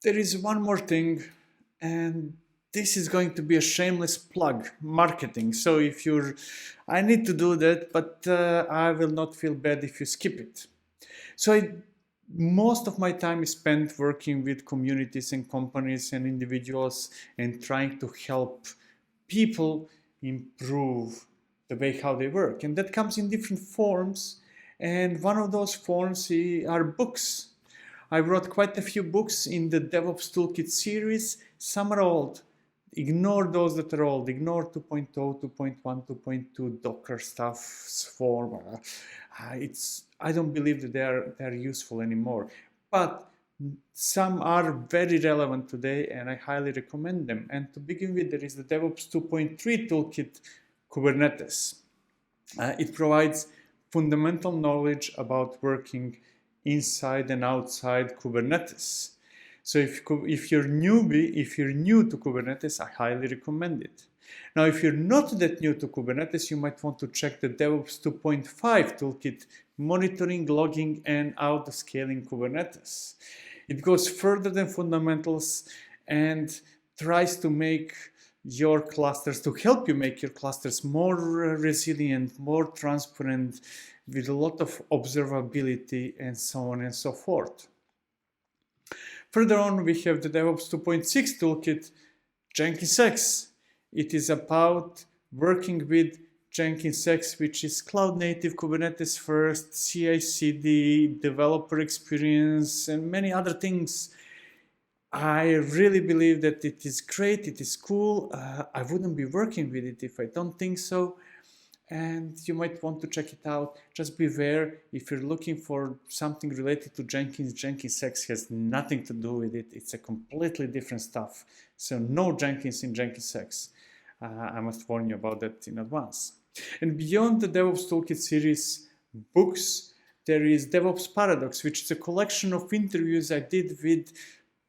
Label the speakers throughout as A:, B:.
A: There is one more thing, and this is going to be a shameless plug, marketing. So I need to do that, but I will not feel bad if you skip it. Most of my time is spent working with communities and companies and individuals and trying to help people improve the way how they work. And that comes in different forms. And one of those forms are books. I wrote quite a few books in the DevOps Toolkit series. Some are old. Ignore those that are old. Ignore 2.0, 2.1, 2.2 Docker stuff form. I don't believe that they're useful anymore. But some are very relevant today, and I highly recommend them. And to begin with, there is the DevOps 2.3 Toolkit Kubernetes. It provides fundamental knowledge about working inside and outside Kubernetes. So if you're new to Kubernetes, I highly recommend it. Now, if you're not that new to Kubernetes, you might want to check the DevOps 2.5 toolkit, monitoring, logging, and auto-scaling Kubernetes. It goes further than fundamentals and tries to help you make your clusters more resilient, more transparent, with a lot of observability and so on and so forth. Further on, we have the DevOps 2.6 toolkit, JenkinsX. It is about working with JenkinsX, which is cloud native, Kubernetes first, CI/CD, developer experience, and many other things. I really believe that it is great, it is cool. I wouldn't be working with it if I don't think so. And you might want to check it out. Just beware, if you're looking for something related to Jenkins, JenkinsX has nothing to do with it. It's a completely different stuff. So no Jenkins in JenkinsX. I must warn you about that in advance. And beyond the DevOps Toolkit series books, there is DevOps Paradox, which is a collection of interviews I did with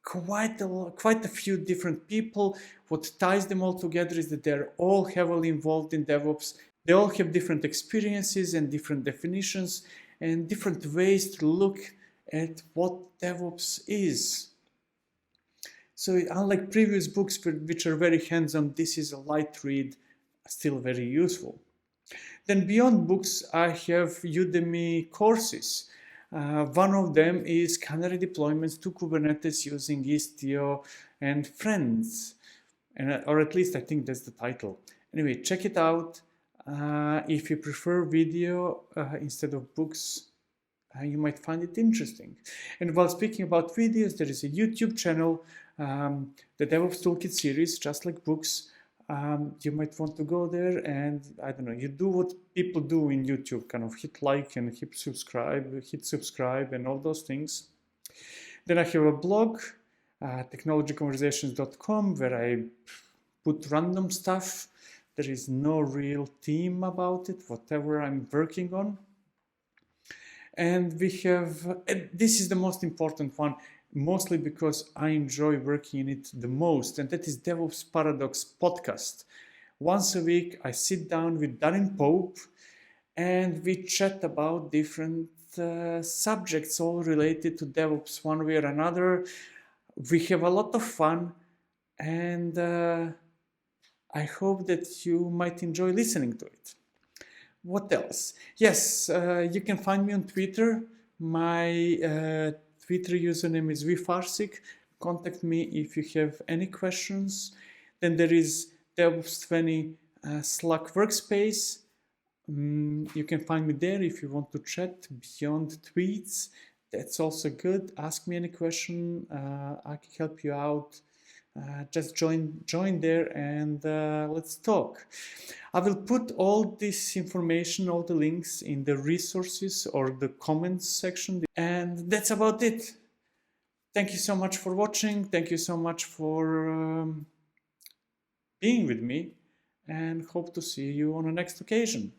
A: quite a few different people. What ties them all together is that they're all heavily involved in DevOps. They all have different experiences and different definitions and different ways to look at what DevOps is. So unlike previous books which are very hands-on, this is a light read, still very useful. Then beyond books, I have Udemy courses. One of them is Canary deployments to Kubernetes using Istio and Friends, or at least I think that's the title. Anyway, check it out. If you prefer video instead of books, you might find it interesting. And while speaking about videos, there is a YouTube channel, the DevOps Toolkit series, just like books. You might want to go there and, I don't know, you do what people do in YouTube, kind of hit like and hit subscribe and all those things. Then I have a blog, technologyconversations.com, where I put random stuff. There is no real theme about it, whatever I'm working on. And we have, this is the most important one, mostly because I enjoy working in it the most, and that is DevOps Paradox podcast. Once a week, I sit down with Darren Pope and we chat about different subjects, all related to DevOps one way or another. We have a lot of fun, and I hope that you might enjoy listening to it. What else? Yes, you can find me on Twitter. My Twitter username is vfarsik. Contact me if you have any questions. Then there is DevOps 20 Slack workspace. You can find me there if you want to chat beyond tweets. That's also good. Ask me any question. I can help you out. Just join there and let's talk. I will put all this information, all the links in the resources or the comments section. And that's about it. Thank you so much for watching. Thank you so much for being with me, and hope to see you on the next occasion.